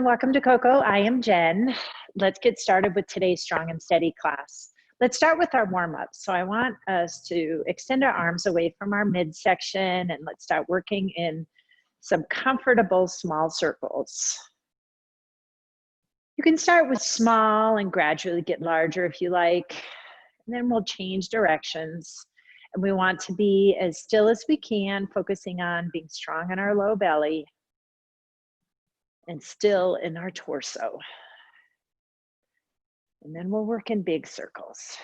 Welcome to Coco. I am Jen. Let's get started with today's strong and steady class. Let's start with our warm-up. So I want us to extend our arms away from our midsection and let's start working in some comfortable small circles. You can start with small and gradually get larger if you like, and then we'll change directions. And we want to be as still as we can, focusing on being strong in our low belly and still in our torso. And then we'll work in big circles.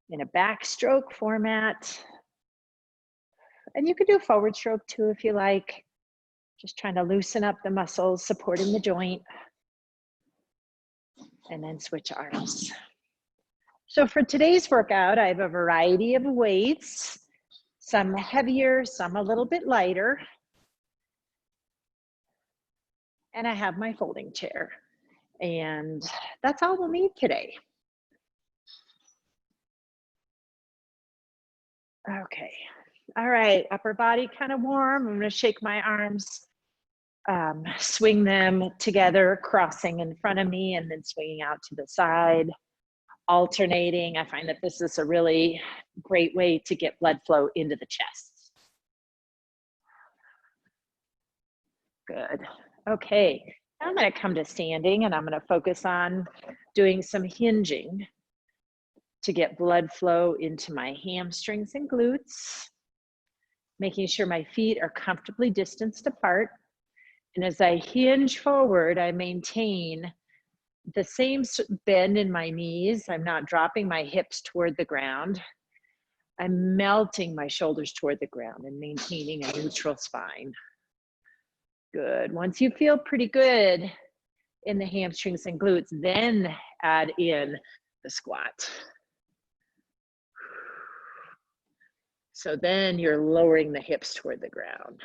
In a backstroke format. And you can do a forward stroke too if you like. Just trying to loosen up the muscles, supporting the joint. And then switch arms. So for today's workout, I have a variety of weights. Some heavier, some a little bit lighter. And I have my folding chair. And that's all we'll need today. Okay. All right. Upper body kind of warm. I'm going to shake my arms, swing them together, crossing in front of me and then swinging out to the side, alternating. I find that this is a really great way to get blood flow into the chest. Good. Okay, I'm going to come to standing and I'm going to focus on doing some hinging to get blood flow into my hamstrings and glutes, making sure my feet are comfortably distanced apart. And as I hinge forward, I maintain the same bend in my knees. I'm not dropping my hips toward the ground. I'm melting my shoulders toward the ground and maintaining a neutral spine. Good. Once you feel pretty good in the hamstrings and glutes, then add in the squat. So then you're lowering the hips toward the ground.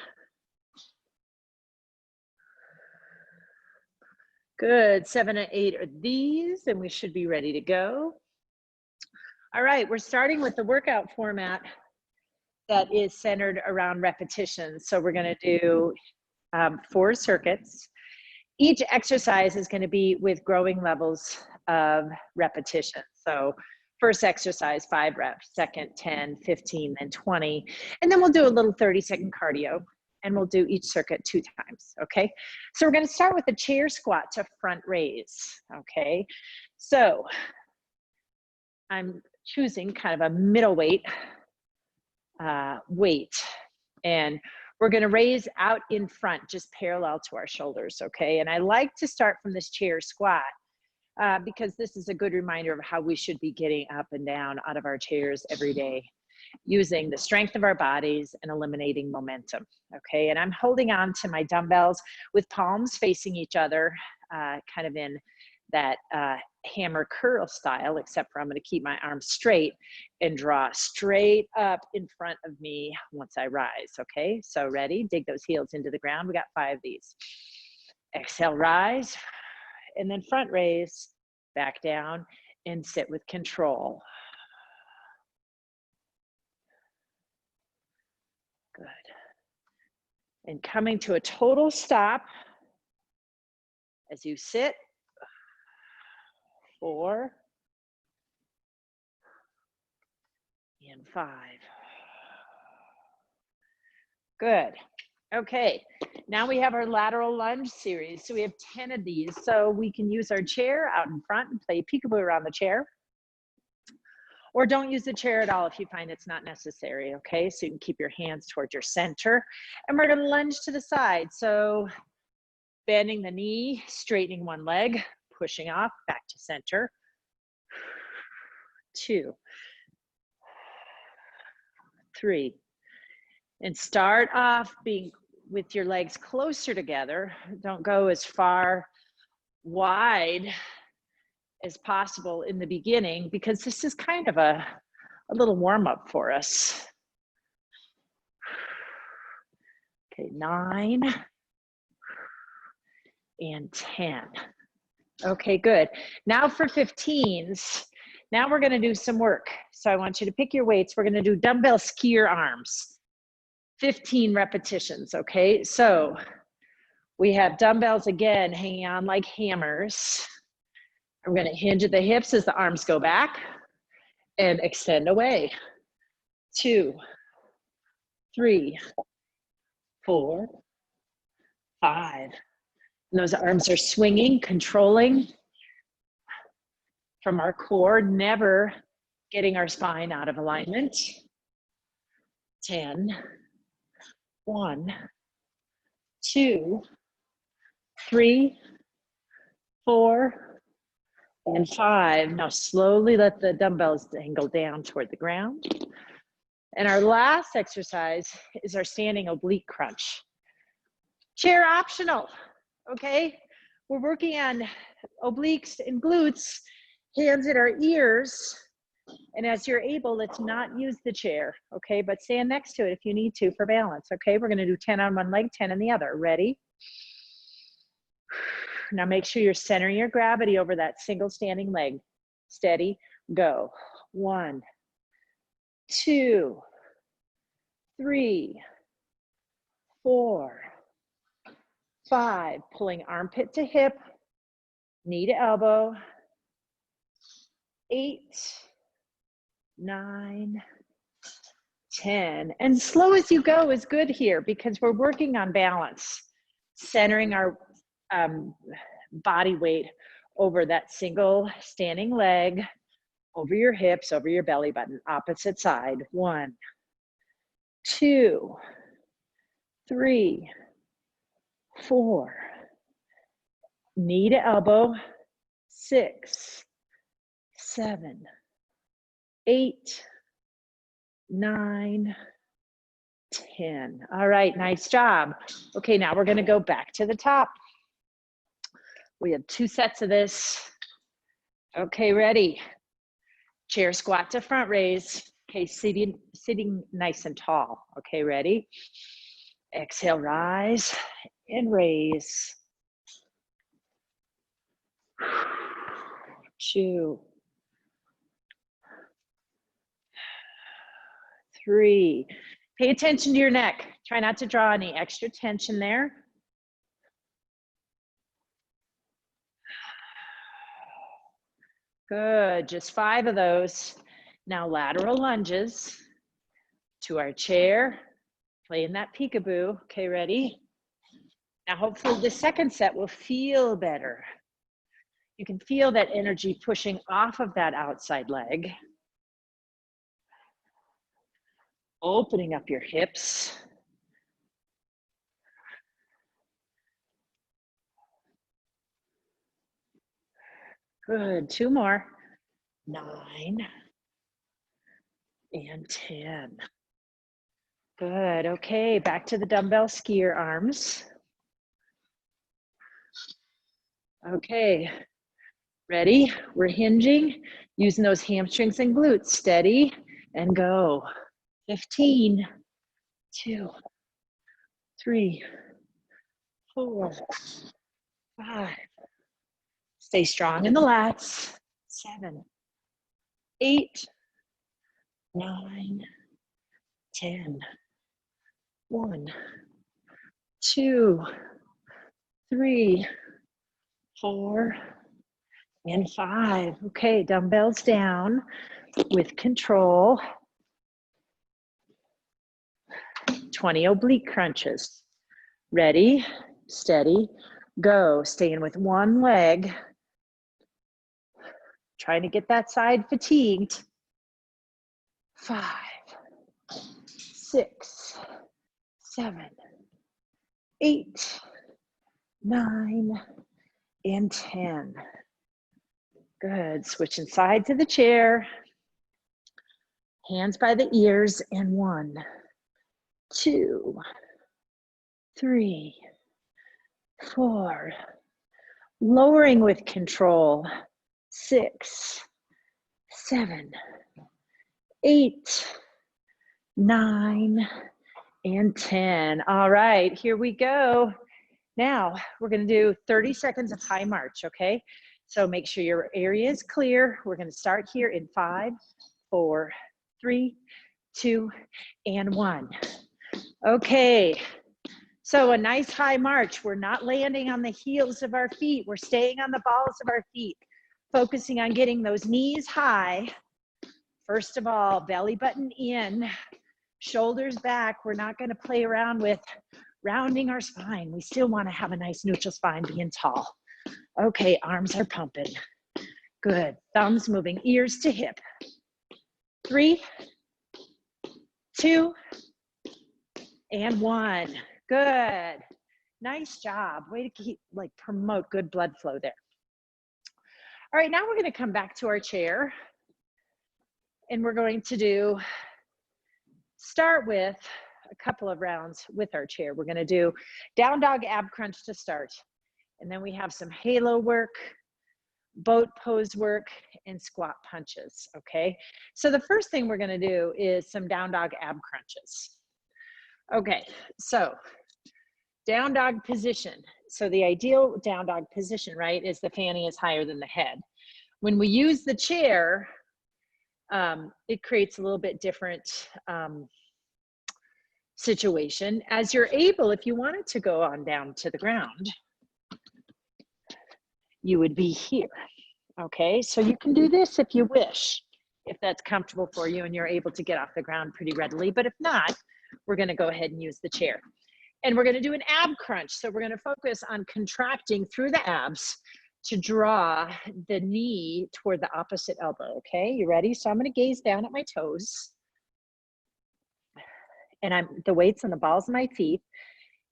Good. 7 and 8 are these, and we should be ready to go. All right, we're starting with the workout format that is centered around repetitions. So we're going to do 4 circuits. Each exercise is going to be with growing levels of repetition. So first exercise, 5 reps, second, 10, 15, then 20. And then we'll do a little 30-second cardio and we'll do each circuit 2 times, okay? So we're going to start with a chair squat to front raise, okay? So I'm choosing kind of a middleweight weight, and we're going to raise out in front, just parallel to our shoulders, okay? And I like to start from this chair squat because this is a good reminder of how we should be getting up and down out of our chairs every day, using the strength of our bodies and eliminating momentum, okay? And I'm holding on to my dumbbells with palms facing each other, kind of in that hammer curl style, except for I'm going to keep my arms straight and draw straight up in front of me once I rise, okay? So ready? Dig those heels into the ground. We got 5 of these. Exhale, rise, and then front raise, back down, and sit with control. Good. And coming to a total stop as you sit. 4 and 5. Good. Okay, now we have our lateral lunge series. So we have 10 of these. So we can use our chair out in front and play peekaboo around the chair. Or don't use the chair at all if you find it's not necessary, okay? So you can keep your hands towards your center. And we're gonna lunge to the side. So bending the knee, straightening one leg, pushing off, back to center. 2, 3. And start off being with your legs closer together. Don't go as far wide as possible in the beginning because this is kind of a little warm-up for us. Okay, 9 and 10. Okay, good. Now for 15s. Now we're going to do some work. So I want you to pick your weights. We're going to do dumbbell skier arms. 15 repetitions, okay? So We have dumbbells again, hanging on like hammers. I'm gonna hinge at the hips as the arms go back and extend away. 2, 3, 4, 5. And those arms are swinging, controlling from our core, never getting our spine out of alignment. 10, 1, 2, 3, 4, and 5. Now slowly let the dumbbells dangle down toward the ground. And our last exercise is our standing oblique crunch. Chair optional, okay? We're working on obliques and glutes, hands at our ears. And as you're able, let's not use the chair, okay? But stand next to it if you need to for balance, okay? We're gonna do 10 on one leg, 10 on the other. Ready? Now make sure you're centering your gravity over that single standing leg. Steady, go. 1, 2, 3, 4, 5. Pulling armpit to hip, knee to elbow. 8, 9, 10. And slow as you go is good here because we're working on balance, centering our body weight over that single standing leg, over your hips, over your belly button, opposite side. 1, 2, 3, 4. Knee to elbow. 6, 7, 8, 9, 10. All right, nice job. Okay, now we're gonna go back to the top. We have 2 sets of this. Okay, ready? Chair squat to front raise. Okay, sitting nice and tall. Okay, ready? Exhale, rise and raise. 2, 3. Pay attention to your neck. Try not to draw any extra tension there. Good, just 5 of those. Now lateral lunges to our chair, playing that peekaboo. Okay, ready? Now hopefully the second set will feel better. You can feel that energy pushing off of that outside leg. Opening up your hips. Good, 2 more. 9 and 10. Good, okay, back to the dumbbell skier arms. Okay, ready? We're hinging, using those hamstrings and glutes. Steady and go. 15, 2, 3, 4, 5. Stay strong in the lats. 7, 8, 9, 10. 1, 2, 3, 4, and 5. Okay, dumbbells down with control. 20 oblique crunches. Ready, steady, go. Staying with one leg. Trying to get that side fatigued. 5, 6, 7, 8, 9, and 10. Good, switching sides of the chair. Hands by the ears, and 1, 2, 3, 4. Lowering with control. 6, 7, 8, 9, and 10. All right, here we go. Now we're gonna do 30 seconds of high march, okay? So make sure your area is clear. We're gonna start here in 5, 4, 3, 2, and 1. Okay, So a nice high march. We're not landing on the heels of our feet. We're staying on the balls of our feet, focusing on getting those knees high. First of all, belly button in, shoulders back. We're not going to play around with rounding our spine. We still want to have a nice neutral spine, being tall. Okay, arms are pumping. Good. Thumbs moving, ears to hip. 3, 2, and 1. Good. Nice job. Way to keep, promote good blood flow there. All right, now we're going to come back to our chair. And we're going to start with a couple of rounds with our chair. We're going to do down dog ab crunch to start. And then we have some halo work, boat pose work, and squat punches, okay? So the first thing we're going to do is some down dog ab crunches. Okay, so down dog position. So the ideal down dog position, right, is the fanny is higher than the head. When we use the chair, it creates a little bit different situation. As you're able, if you wanted to go on down to the ground, you would be here, okay? So you can do this if you wish, if that's comfortable for you and you're able to get off the ground pretty readily. But if not, we're gonna go ahead and use the chair. And we're gonna do an ab crunch. So we're gonna focus on contracting through the abs to draw the knee toward the opposite elbow, okay? You ready? So I'm gonna gaze down at my toes. And the weight's on the balls of my feet.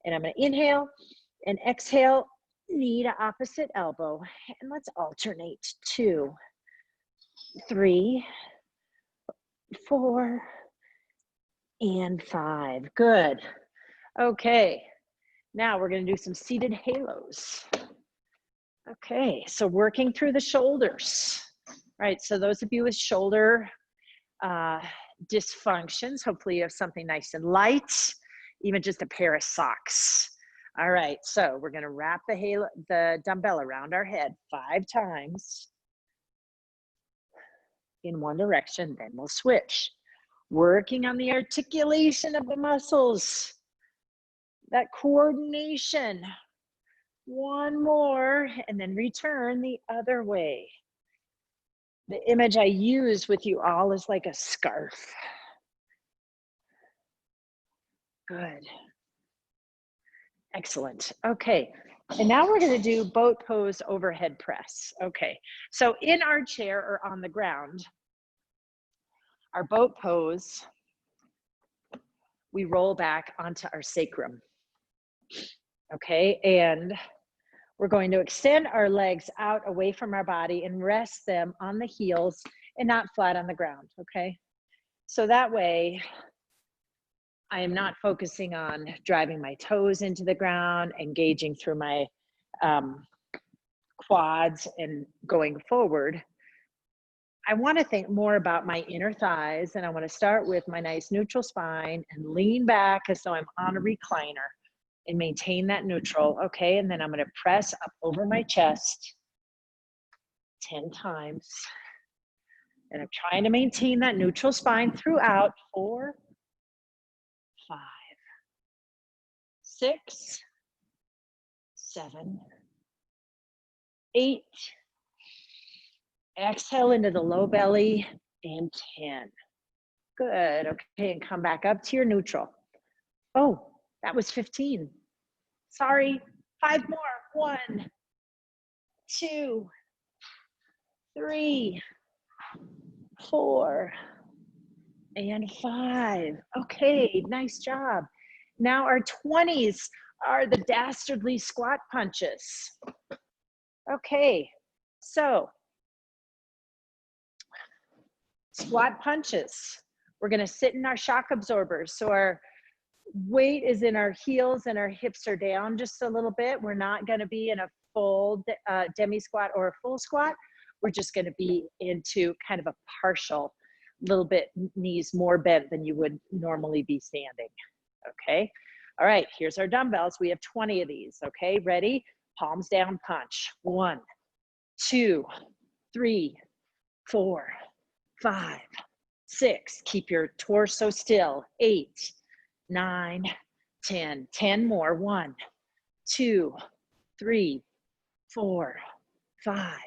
And I'm gonna inhale and exhale, knee to opposite elbow. And let's alternate 2, 3, 4, and 5. Good. Okay, now we're gonna do some seated halos. Okay, so working through the shoulders. Right, so those of you with shoulder dysfunctions, hopefully you have something nice and light, even just a pair of socks. All right, so we're gonna wrap the dumbbell around our head 5 times in one direction, then we'll switch. Working on the articulation of the muscles, that coordination. One more, and then return the other way. The image I use with you all is like a scarf. Good. Excellent. Okay. And now we're going to do boat pose overhead press. Okay. So in our chair or on the ground, our boat pose, we roll back onto our sacrum. Okay. And we're going to extend our legs out away from our body and rest them on the heels and not flat on the ground, okay? So that way, I am not focusing on driving my toes into the ground, engaging through my quads and going forward. I want to think more about my inner thighs, and I want to start with my nice neutral spine and lean back as though I'm on a recliner. And maintain that neutral, okay? And then I'm gonna press up over my chest 10 times. And I'm trying to maintain that neutral spine throughout. 4, 5, 6, 7, 8. Exhale into the low belly, and 10. Good, okay, and come back up to your neutral. Oh, that was 15. Sorry, 5 more. 1, 2, 3, 4, and 5. Okay, nice job. Now our 20s are the dastardly squat punches. Okay, so squat punches. We're gonna sit in our shock absorbers. So our weight is in our heels and our hips are down just a little bit. We're not gonna be in a full demi squat or a full squat. We're just gonna be into kind of a partial, little bit knees more bent than you would normally be standing, okay? All right, here's our dumbbells. We have 20 of these, okay? Ready? Palms down, punch. 1, 2, 3, 4, 5, 6. Keep your torso still. 8, 9, 10. 10 more. 1, 2, 3, 4, 5,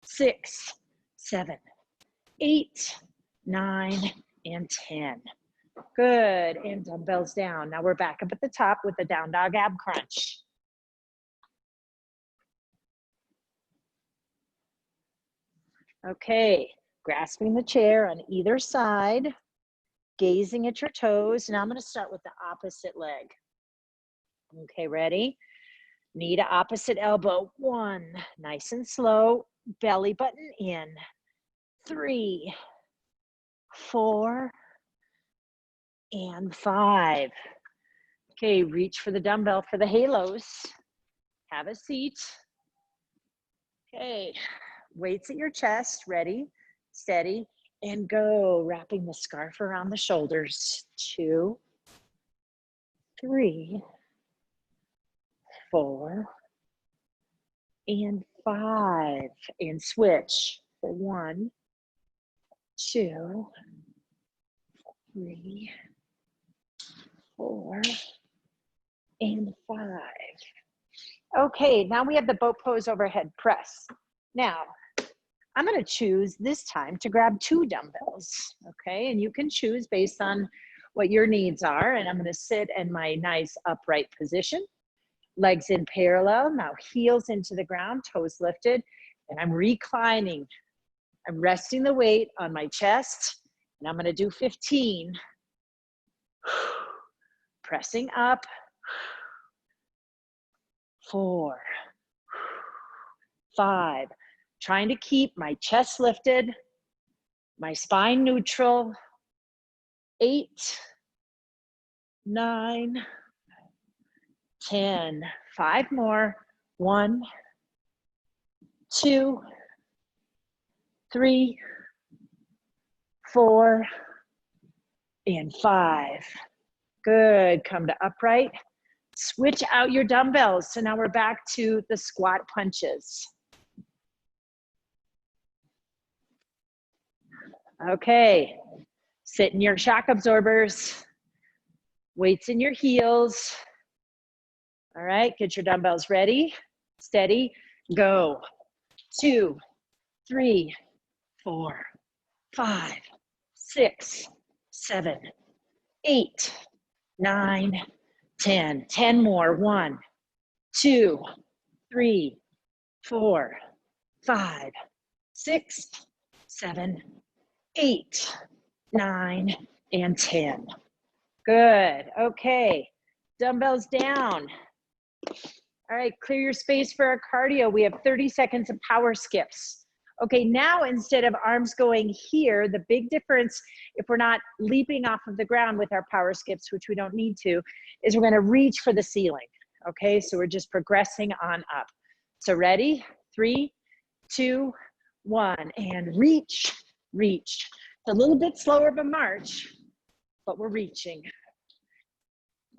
6, 7, 8, 9, and 10. Good. And dumbbells down. Now we're back up at the top with the down dog ab crunch. Okay, grasping the chair on either side, gazing at your toes. Now I'm going to start with the opposite leg. Okay, ready? Knee to opposite elbow. 1, nice and slow, belly button in. 3, 4, and 5. Okay, reach for the dumbbell for the halos. Have a seat. Okay, weights at your chest, ready, steady, and go. Wrapping the scarf around the shoulders. 2, 3, 4, and 5. And switch for 1, 2, 3, 4, and 5. Okay, now we have the boat pose overhead press. Now, I'm going to choose this time to grab 2 dumbbells, okay? And you can choose based on what your needs are. And I'm going to sit in my nice upright position, legs in parallel, now heels into the ground, toes lifted, and I'm reclining. I'm resting the weight on my chest, and I'm going to do 15. Pressing up. 4, 5. Trying to keep my chest lifted, my spine neutral. 8, 9, 10. 5 more. 1, 2, 3, 4, and 5. Good. Come to upright. Switch out your dumbbells. So now we're back to the squat punches. Okay, sit in your shock absorbers, weights in your heels. All right, get your dumbbells ready, steady, go. 2, 3, 4, 5, 6, 7, 8, 9, 10. 10 more. 1, 2, 3, 4, 5, 6, 7, 8, 9, and 10. Good. Okay. Dumbbells down. All right. Clear your space for our cardio. We have 30 seconds of power skips. Okay. Now, instead of arms going here, the big difference, if we're not leaping off of the ground with our power skips, which we don't need to, is we're going to reach for the ceiling. Okay. So we're just progressing on up. So ready? 3, 2, 1, and reach, reach. It's a little bit slower of a march, but we're reaching.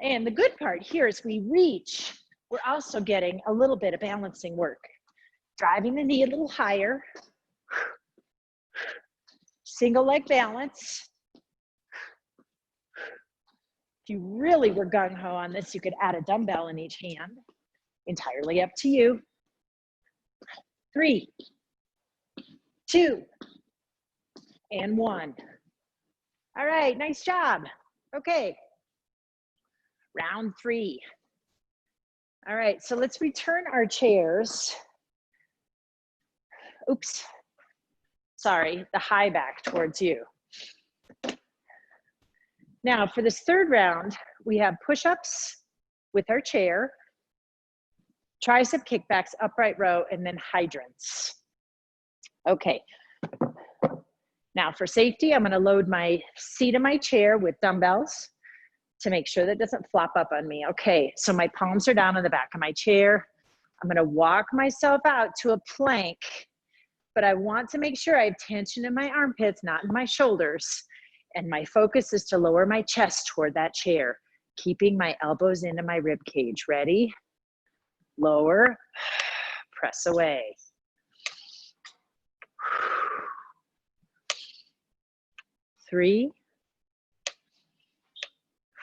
And the good part here is we reach, we're also getting a little bit of balancing work. Driving the knee a little higher. Single leg balance. If you really were gung-ho on this, you could add a dumbbell in each hand. Entirely up to you. 3, 2, and 1. All right, nice job. Okay. Round 3. All right, so let's return our chairs. Oops. Sorry, the high back towards you. Now for this third round, we have push-ups with our chair, tricep kickbacks, upright row, and then hydrants. Okay. Now for safety, I'm gonna load my seat of my chair with dumbbells to make sure that doesn't flop up on me. Okay, so my palms are down on the back of my chair. I'm gonna walk myself out to a plank, but I want to make sure I have tension in my armpits, not in my shoulders. And my focus is to lower my chest toward that chair, keeping my elbows into my rib cage. Ready? Lower, press away. 3,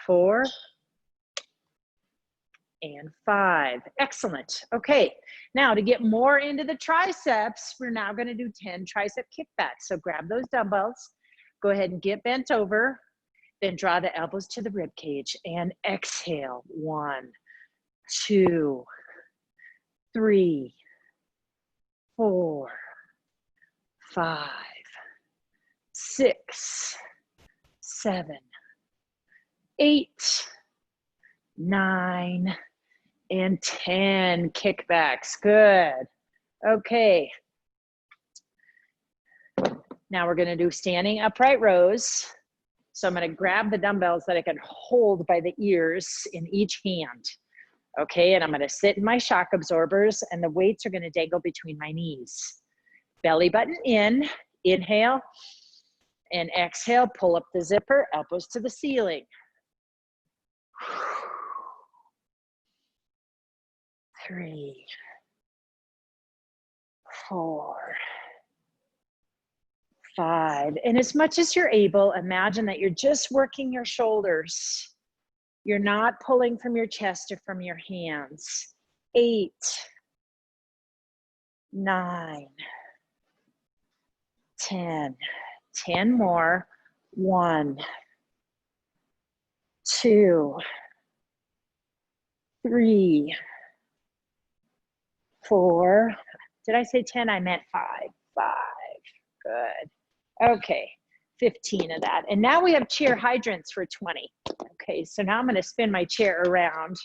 4, and 5. Excellent. Okay, now to get more into the triceps, we're now going to do 10 tricep kickbacks. So grab those dumbbells, go ahead and get bent over, then draw the elbows to the rib cage and exhale. 1, 2, 3, 4, 5, 6, 7, 8, 9, and 10 kickbacks. Good. Okay. Now we're going to do standing upright rows. So I'm going to grab the dumbbells that I can hold by the ears in each hand. Okay, and I'm going to sit in my shock absorbers, and the weights are going to dangle between my knees. Belly button in, inhale, and exhale, pull up the zipper, elbows to the ceiling. 3, 4, 5. And as much as you're able, imagine that you're just working your shoulders. You're not pulling from your chest or from your hands. 8, 9, 10. 10 more. 1, 2, 3, 4. Did I say 10? I meant 5. 5. Good. Okay. 15 of that. And now we have chair hydrants for 20. Okay, so now I'm going to spin my chair around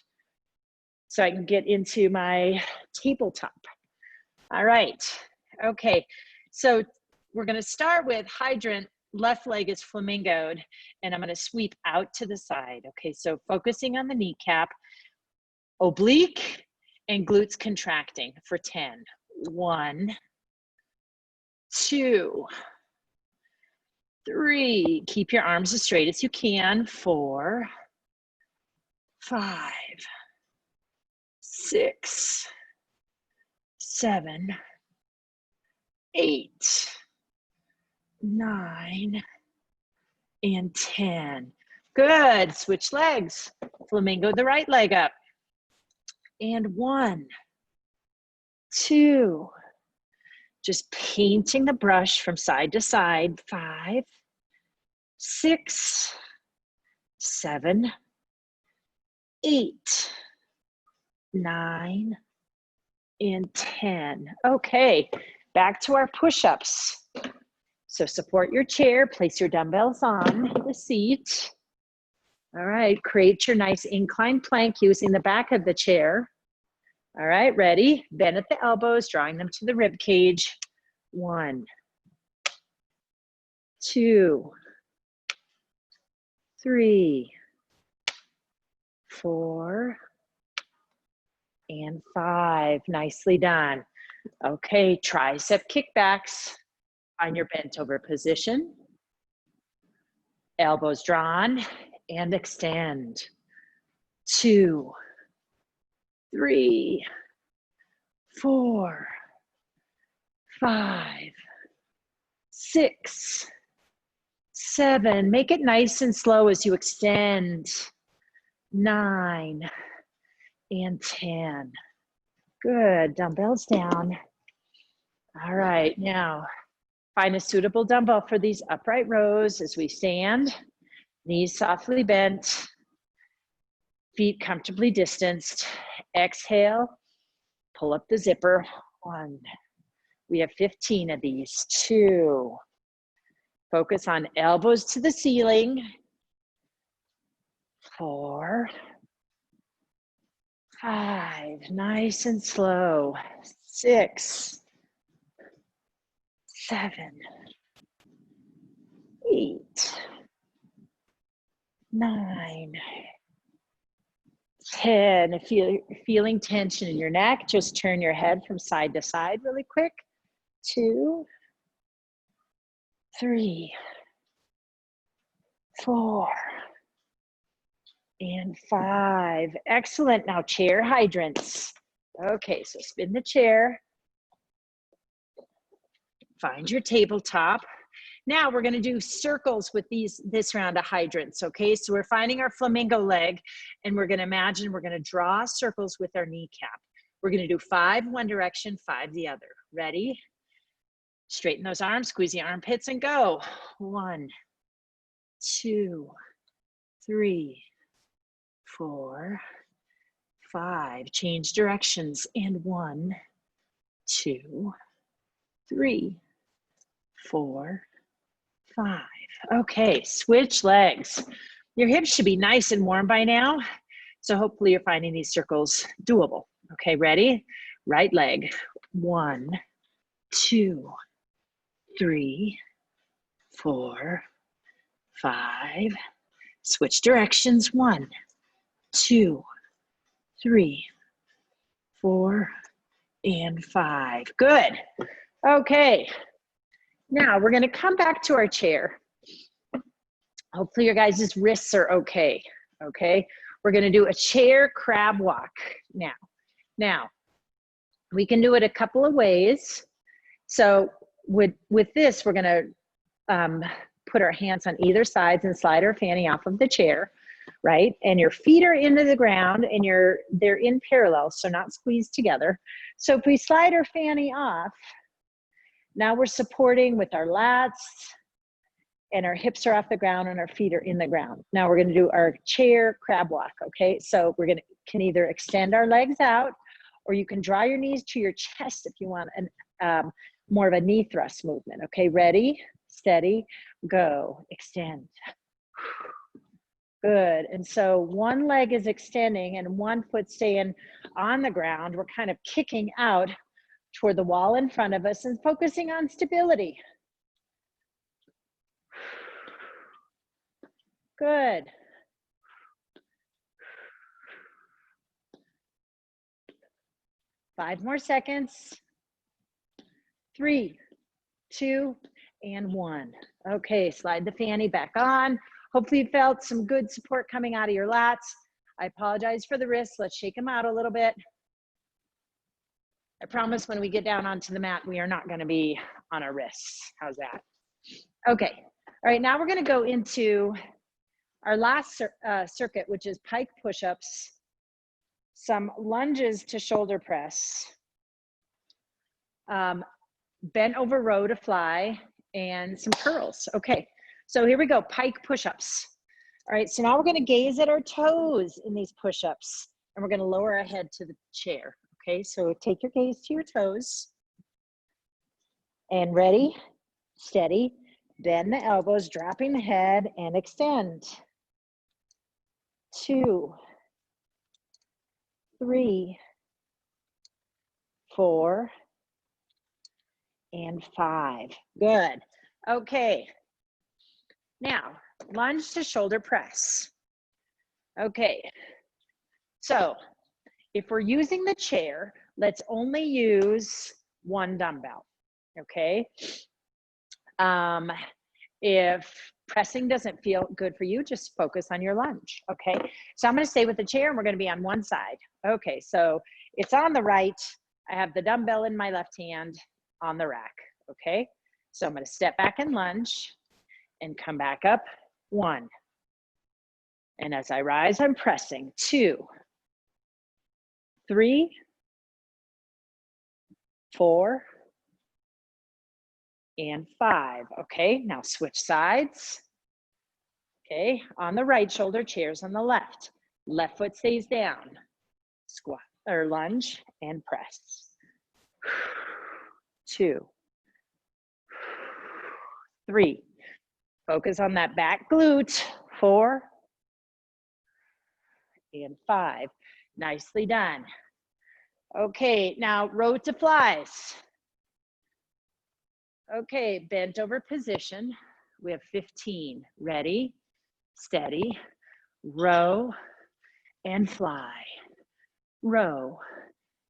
so I can get into my tabletop. All right. Okay, so we're going to start with hydrant. Left leg is flamingoed, and I'm going to sweep out to the side. Okay, so focusing on the kneecap, oblique and glutes contracting for 10. 1, 2, 3, keep your arms as straight as you can. 4, 5, 6, 7, 8, 9, and 10. Good. Switch legs. Flamingo the right leg up. And 1, 2. Just painting the brush from side to side. 5, 6, 7, 8, 9, and 10. Okay, back to our push-ups. So support your chair, place your dumbbells on the seat. All right, create your nice inclined plank using the back of the chair. All right, ready? Bend at the elbows, drawing them to the rib cage. 1, 2, 3, 4, and 5. Nicely done. Okay, tricep kickbacks. Find your bent over position. Elbows drawn and extend. 2, 3, 4, 5, 6, 7. Make it nice and slow as you extend. 9 and 10. Good. Dumbbells down. All right. Now, find a suitable dumbbell for these upright rows as we stand. Knees softly bent. Feet comfortably distanced. Exhale. Pull up the zipper. 1. We have 15 of these. 2. Focus on elbows to the ceiling. 4, 5. Nice and slow. 6, 7, 8, 9, 10. If you're feeling tension in your neck, just turn your head from side to side really quick. 2, 3, 4, and 5. Excellent. Now chair hydrants. Okay, so spin the chair. Find your tabletop. Now we're gonna do circles with this round of hydrants, okay? So we're finding our flamingo leg, and we're gonna imagine we're gonna draw circles with our kneecap. We're gonna do 5 one direction, 5 the other. Ready? Straighten those arms, squeeze the armpits, and go. 1, 2, 3, 4, 5. Change directions, and 1, 2, 3, 4, 5. Okay, switch legs. Your hips should be nice and warm by now. So hopefully you're finding these circles doable. Okay, ready? Right leg. 1, 2, 3, 4, 5. Switch directions. 1, 2, 3, 4, and 5. Good. Okay. Now we're going to come back to our chair. Hopefully your guys' wrists are okay. Okay. We're going to do a chair crab walk now. Now, we can do it a couple of ways. So with this, we're going to put our hands on either sides and slide our fanny off of the chair, right? And your feet are into the ground and they're in parallel, so not squeezed together. So if we slide our fanny off, now we're supporting with our lats, and our hips are off the ground and our feet are in the ground. Now we're gonna do our chair crab walk, okay? So we're can either extend our legs out, or you can draw your knees to your chest if you want more of a knee thrust movement, okay? Ready, steady, go, extend. Good, and so one leg is extending and one foot staying on the ground. We're kind of kicking out toward the wall in front of us and focusing on stability. Good. Five more seconds. 3, 2, and 1. Okay, slide the fanny back on. Hopefully you felt some good support coming out of your lats. I apologize for the wrists. Let's shake them out a little bit. I promise when we get down onto the mat, we are not going to be on our wrists. How's that? Okay. All right, now we're going to go into our last circuit, which is pike push-ups, some lunges to shoulder press, bent over row to fly, and some curls. Okay, so here we go, pike push-ups. All right, so now we're going to gaze at our toes in these push-ups, and we're going to lower our head to the chair. Okay, so take your gaze to your toes. And ready, steady, bend the elbows, dropping the head, and extend. 2, 3, 4, and 5. Good. Okay. Now, lunge to shoulder press. Okay. So, if we're using the chair, let's only use one dumbbell. Okay. If pressing doesn't feel good for you, just focus on your lunge. Okay. So I'm going to stay with the chair and we're going to be on one side. Okay. So it's on the right. I have the dumbbell in my left hand on the rack. Okay. So I'm going to step back and lunge and come back up. 1. And as I rise, I'm pressing. 2, 3, 4, and 5. Okay, now switch sides. Okay, on the right shoulder, chairs on the left. Left foot stays down. Squat or lunge and press. 2, 3. Focus on that back glute. 4 and 5. Nicely done. Okay, now row to flies. Okay, bent over position. We have 15. Ready, steady, row and fly. Row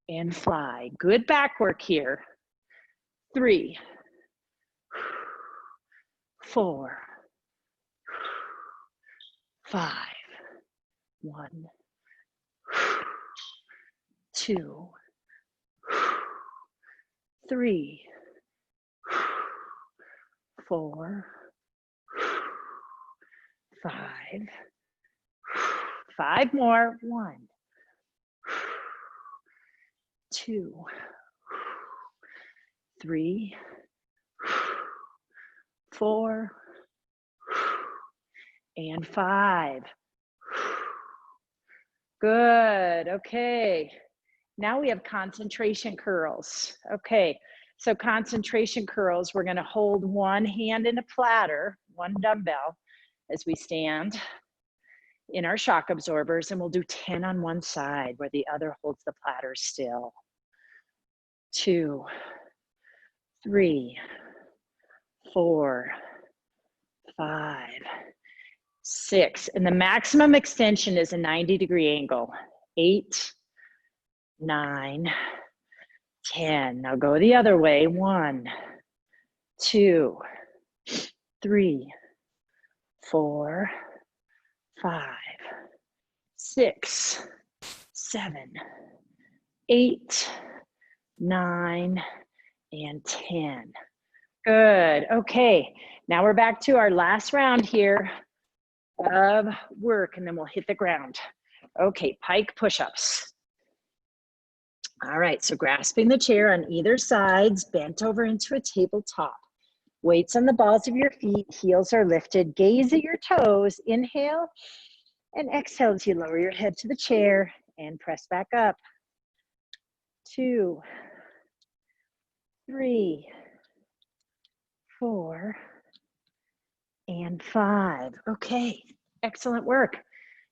and fly. Good back work here. 3, 4, 5. 1, 2, 3, 4, 5, 5 more, 1, 2, 3, 4, and 5. Good, okay. Now we have concentration curls. Okay, so concentration curls, we're gonna hold one hand in a platter, one dumbbell, as we stand in our shock absorbers, and we'll do 10 on one side where the other holds the platter still. 2, 3, 4, 5, 6, and the maximum extension is a 90-degree angle. 8, 9, 10. Now go the other way. 1, 2, 3, 4, 5, 6, 7, 8, 9, and 10. Good. Okay. Now we're back to our last round here of work, and then we'll hit the ground. Okay, pike push-ups. All right, so grasping the chair on either sides, bent over into a tabletop. Weights on the balls of your feet, heels are lifted. Gaze at your toes. Inhale and exhale as you lower your head to the chair and press back up. 2, 3, 4, and 5. Okay, excellent work.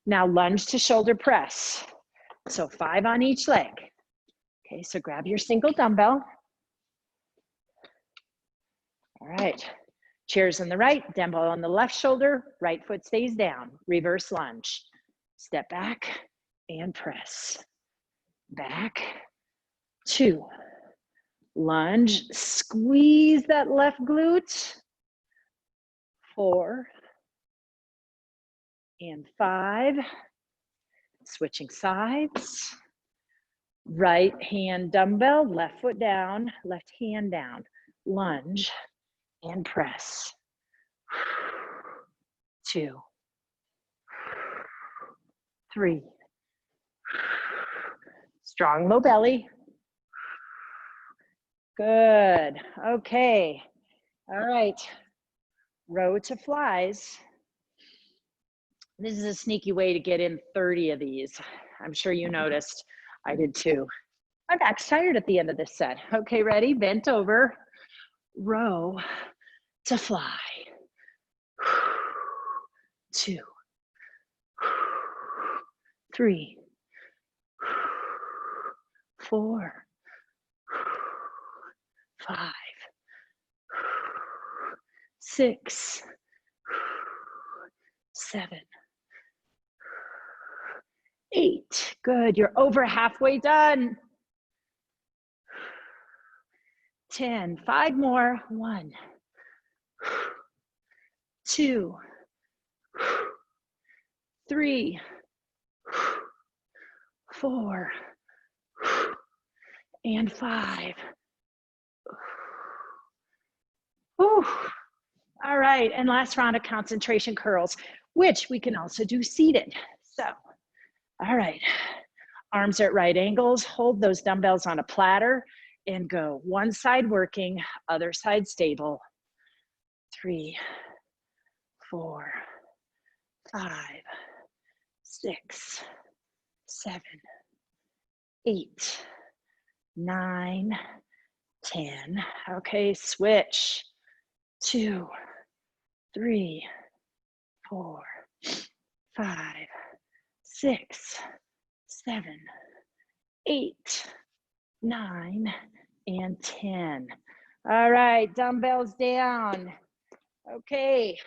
Now lunge to shoulder press. So 5 on each leg. Okay, so grab your single dumbbell. All right, chairs on the right, dumbbell on the left shoulder, right foot stays down. Reverse lunge. Step back and press. Back, 2. Lunge, squeeze that left glute. 4, and 5. Switching sides. Right hand dumbbell, left foot down, left hand down. Lunge and press. 2, 3. Strong low belly. Good. Okay. All right. Row to flies. This is a sneaky way to get in 30 of these. I'm sure you noticed. I did too. My back's tired at the end of this set. Okay, ready? Bent over. Row to fly. 2, 3, 4, 5, 6, 7, 8. Good. You're over halfway done. 10. 5 more. 1, 2, 3, 4, and 5. Whew. All right, and last round of concentration curls, which we can also do seated. So, all right, arms are at right angles, hold those dumbbells on a platter and go one side working, other side stable. 3, 4, 5, 6, 7, 8, 9, 10. Okay, switch. 2, 3, 4, 5, 6, 7, 8, 9, and 10. All right, dumbbells down. Okay.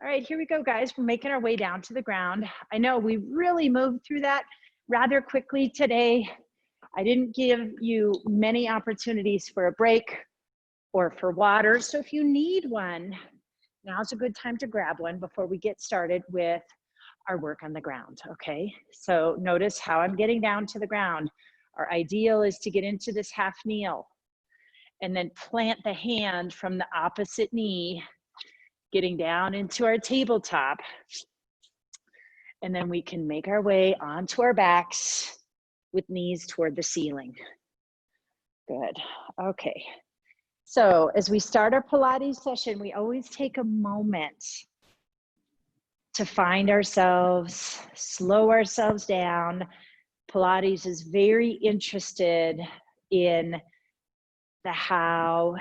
All right, here we go, guys. We're making our way down to the ground. I know we really moved through that rather quickly today. I didn't give you many opportunities for a break or for water. So if you need one, now's a good time to grab one before we get started with our work on the ground, okay? So notice how I'm getting down to the ground. Our ideal is to get into this half kneel. And then plant the hand from the opposite knee, getting down into our tabletop. And then we can make our way onto our backs with knees toward the ceiling. Good. Okay. So as we start our Pilates session, we always take a moment to find ourselves, slow ourselves down. Pilates is very interested in the how,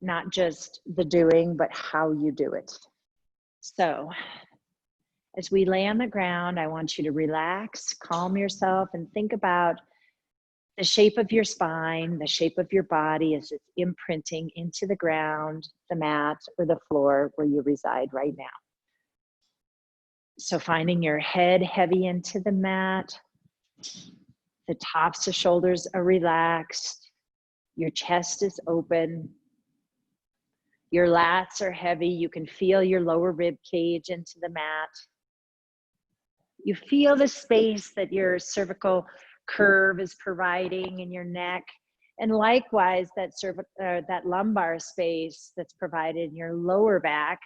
not just the doing, but how you do it. So as we lay on the ground, I want you to relax, calm yourself, and think about the shape of your spine, the shape of your body as it's imprinting into the ground, the mat, or the floor where you reside right now. So finding your head heavy into the mat, the tops of shoulders are relaxed, your chest is open, your lats are heavy, you can feel your lower rib cage into the mat. You feel the space that your cervical curve is providing in your neck, and likewise that lumbar space that's provided in your lower back,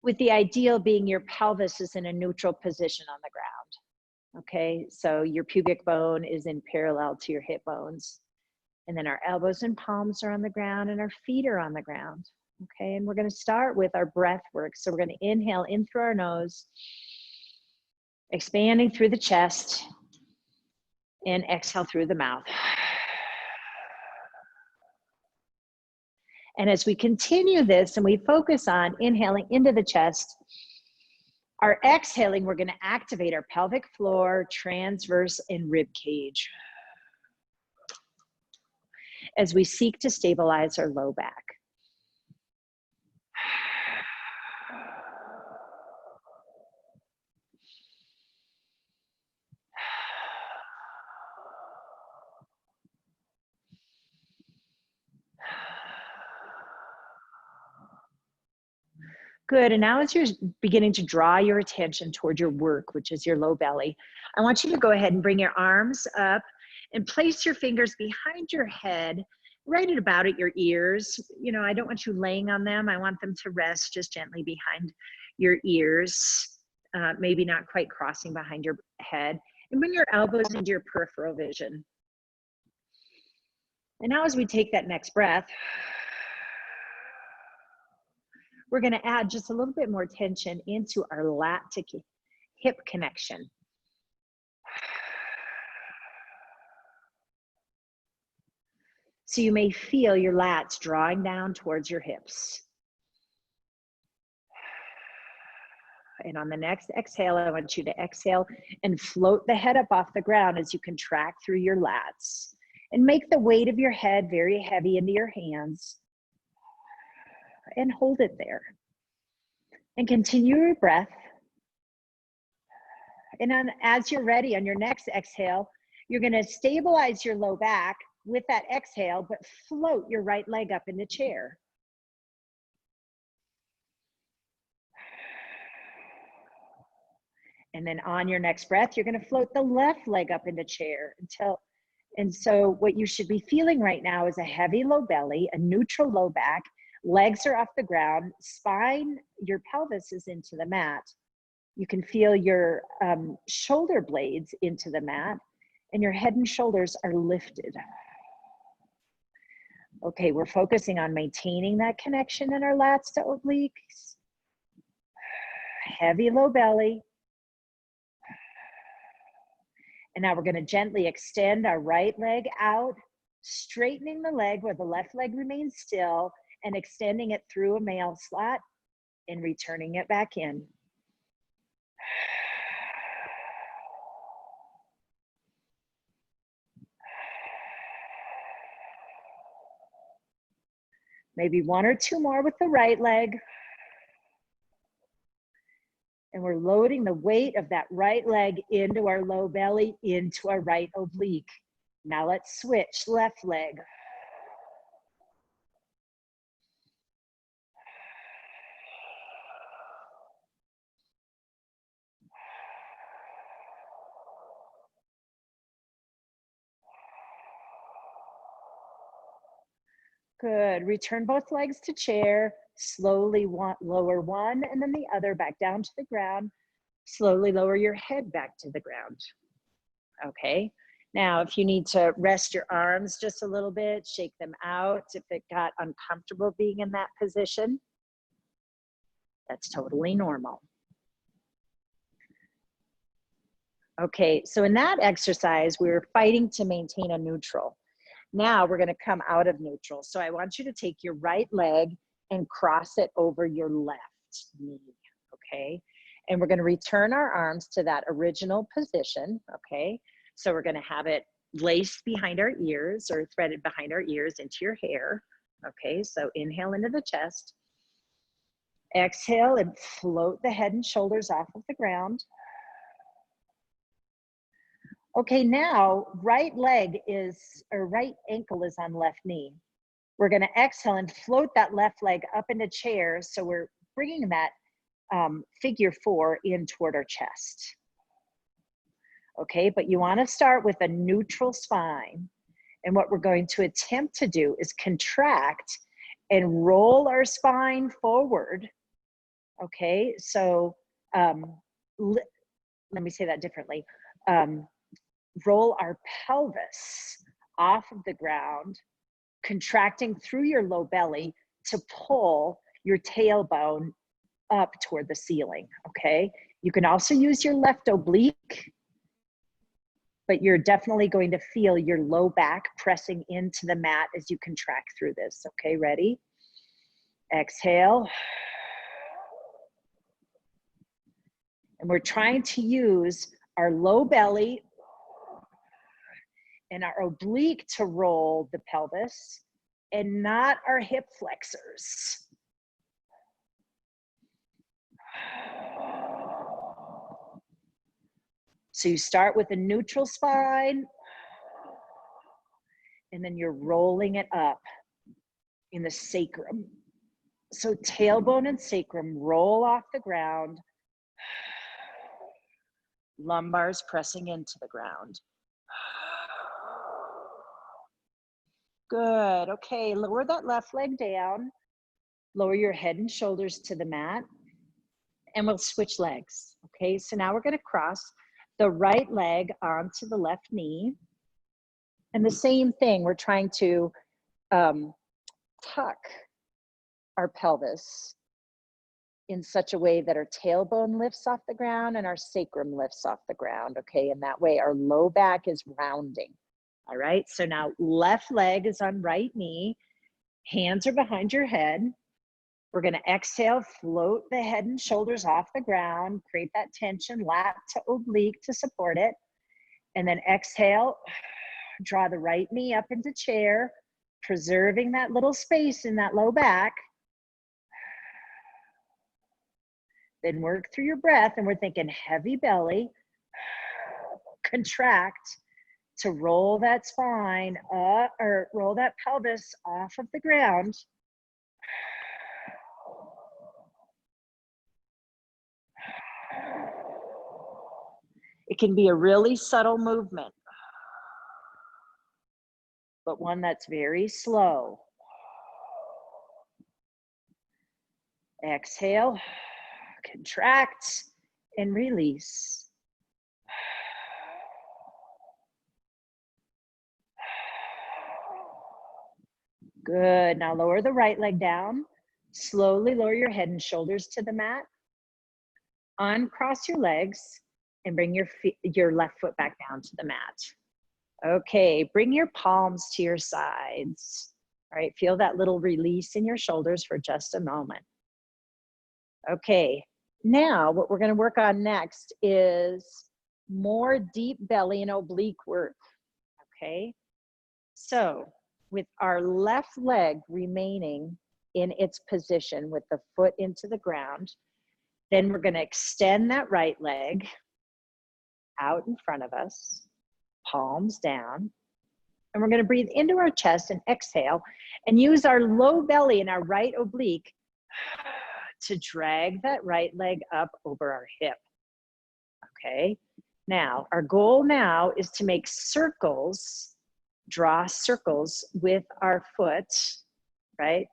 with the ideal being your pelvis is in a neutral position on the ground. Okay, so your pubic bone is in parallel to your hip bones, and then our elbows and palms are on the ground and our feet are on the ground. Okay, and we're going to start with our breath work. So we're going to inhale in through our nose, expanding through the chest, and exhale through the mouth. And as we continue this and we focus on inhaling into the chest, our exhaling, we're going to activate our pelvic floor, transverse, and rib cage as we seek to stabilize our low back. Good, and now as you're beginning to draw your attention toward your work, which is your low belly, I want you to go ahead and bring your arms up and place your fingers behind your head, right at about at your ears. You know, I don't want you laying on them. I want them to rest just gently behind your ears, maybe not quite crossing behind your head. And bring your elbows into your peripheral vision. And now as we take that next breath, we're going to add just a little bit more tension into our lat to hip connection. So you may feel your lats drawing down towards your hips. And on the next exhale, I want you to exhale and float the head up off the ground as you contract through your lats. And make the weight of your head very heavy into your hands. And hold it there. And continue your breath. And as you're ready on your next exhale, you're going to stabilize your low back with that exhale, but float your right leg up in the chair. And then on your next breath, you're going to float the left leg up in the chair and so what you should be feeling right now is a heavy low belly, a neutral low back, legs are off the ground, spine, your pelvis is into the mat. You can feel your shoulder blades into the mat, and your head and shoulders are lifted. Okay, we're focusing on maintaining that connection in our lats to obliques. Heavy low belly. And now we're going to gently extend our right leg out, straightening the leg where the left leg remains still, and extending it through a male slat and returning it back in. Maybe one or two more with the right leg. And we're loading the weight of that right leg into our low belly, into our right oblique. Now let's switch left leg. Good. Return both legs to chair. Slowly lower one and then the other back down to the ground. Slowly lower your head back to the ground. Okay. Now, if you need to rest your arms just a little bit, shake them out. If it got uncomfortable being in that position, that's totally normal. Okay, so in that exercise, we were fighting to maintain a neutral. Now we're gonna come out of neutral. So I want you to take your right leg and cross it over your left knee, okay? And we're gonna return our arms to that original position, okay? So we're gonna have it laced behind our ears or threaded behind our ears into your hair, okay? So inhale into the chest. Exhale and float the head and shoulders off of the ground. Okay, now right ankle is on left knee. We're gonna exhale and float that left leg up into chair. So we're bringing that figure 4 in toward our chest. Okay, but you wanna start with a neutral spine. And what we're going to attempt to do is contract and roll our spine forward. Okay, so let me say that differently. Roll our pelvis off of the ground, contracting through your low belly to pull your tailbone up toward the ceiling, okay? You can also use your left oblique, but you're definitely going to feel your low back pressing into the mat as you contract through this, okay? Ready? Exhale. And we're trying to use our low belly and our oblique to roll the pelvis and not our hip flexors. So you start with a neutral spine and then you're rolling it up in the sacrum. So tailbone and sacrum roll off the ground, lumbars pressing into the ground. Good. Okay, lower that left leg down. Lower your head and shoulders to the mat. And we'll switch legs. Okay, so now we're going to cross the right leg onto the left knee. And the same thing, we're trying to tuck our pelvis in such a way that our tailbone lifts off the ground and our sacrum lifts off the ground. Okay, and that way our low back is rounding. All right, so now left leg is on right knee, hands are behind your head. We're gonna exhale, float the head and shoulders off the ground, create that tension, lat to oblique to support it. And then exhale, draw the right knee up into chair, preserving that little space in that low back. Then work through your breath, and we're thinking heavy belly, contract, to roll that spine or roll that pelvis off of the ground. It can be a really subtle movement, but one that's very slow. Exhale, contract, and release. Good. Now lower the right leg down. Slowly lower your head and shoulders to the mat. Uncross your legs and bring your left foot back down to the mat. Okay, bring your palms to your sides. All right, feel that little release in your shoulders for just a moment. Okay, now what we're gonna work on next is more deep belly and oblique work, okay? So with our left leg remaining in its position with the foot into the ground, then we're gonna extend that right leg out in front of us, palms down, and we're gonna breathe into our chest and exhale and use our low belly and our right oblique to drag that right leg up over our hip, okay? Now, our goal now is to make circles, draw circles with our foot right?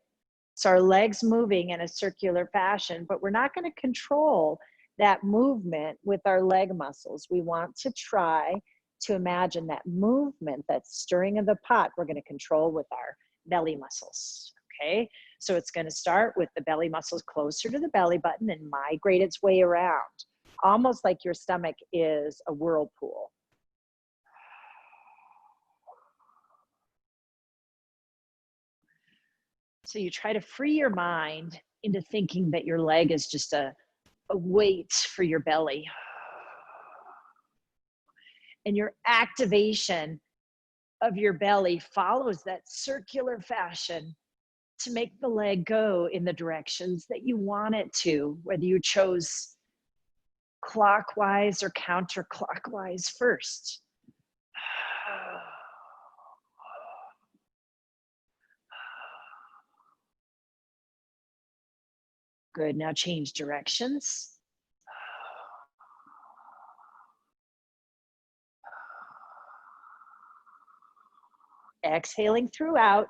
So our legs moving in a circular fashion, but we're not going to control that movement with our leg muscles. We want to try to imagine that movement, that stirring of the pot, we're going to control with our belly muscles, okay? So it's going to start with the belly muscles closer to the belly button and migrate its way around, almost like your stomach is a whirlpool. So you try to free your mind into thinking that your leg is just a weight for your belly. And your activation of your belly follows that circular fashion to make the leg go in the directions that you want it to, whether you chose clockwise or counterclockwise first. Good, now change directions. Exhaling throughout.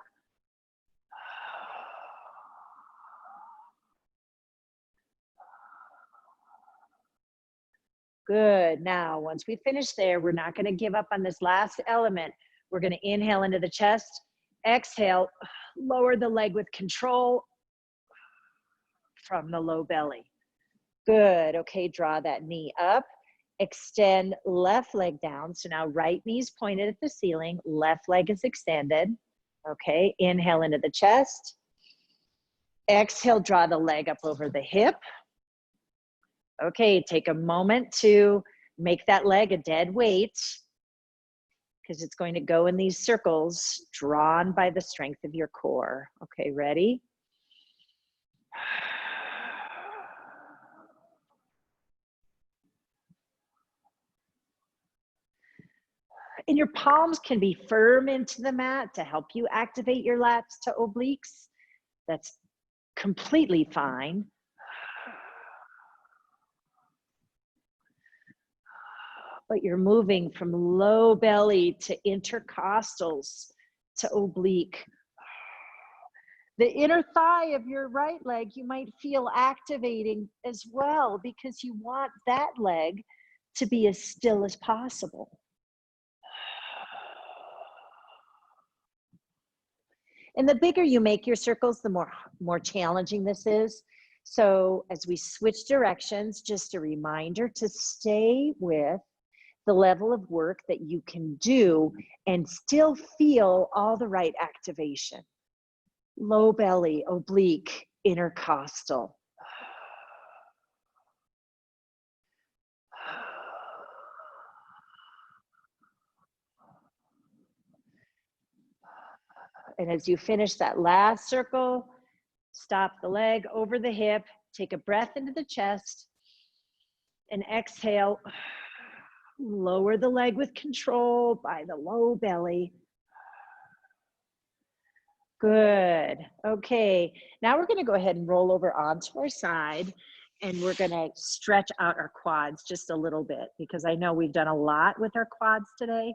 Good, now once we finish there, we're not gonna give up on this last element. We're gonna inhale into the chest, exhale, lower the leg with control from the low belly. Good, okay, draw that knee up, extend left leg down. So now right knee's pointed at the ceiling, left leg is extended. Okay, inhale into the chest. Exhale, draw the leg up over the hip. Okay, take a moment to make that leg a dead weight because it's going to go in these circles drawn by the strength of your core. Okay, ready? And your palms can be firm into the mat to help you activate your lats to obliques. That's completely fine. But you're moving from low belly to intercostals to oblique. The inner thigh of your right leg, you might feel activating as well because you want that leg to be as still as possible. And the bigger you make your circles, the more challenging this is. So as we switch directions, just a reminder to stay with the level of work that you can do and still feel all the right activation. Low belly, oblique, intercostal. And as you finish that last circle, stop the leg over the hip, take a breath into the chest, and exhale. Lower the leg with control by the low belly. Good. Okay, now we're gonna go ahead and roll over onto our side and we're gonna stretch out our quads just a little bit because I know we've done a lot with our quads today,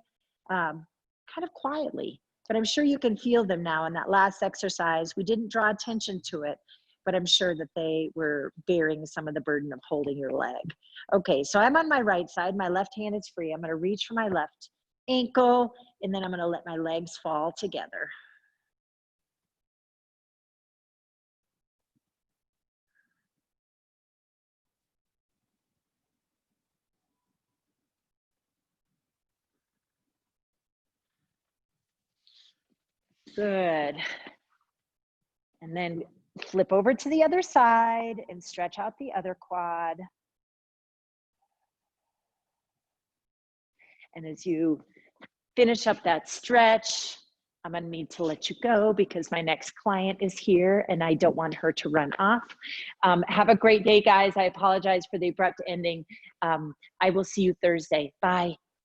kind of quietly, but I'm sure you can feel them now in that last exercise. We didn't draw attention to it, but I'm sure that they were bearing some of the burden of holding your leg. Okay, so I'm on my right side, my left hand is free. I'm gonna reach for my left ankle and then I'm gonna let my legs fall together. Good. And then flip over to the other side and stretch out the other quad. And as you finish up that stretch, I'm gonna need to let you go because my next client is here and I don't want her to run off. Have a great day, guys. I apologize for the abrupt ending. I will see you Thursday. Bye.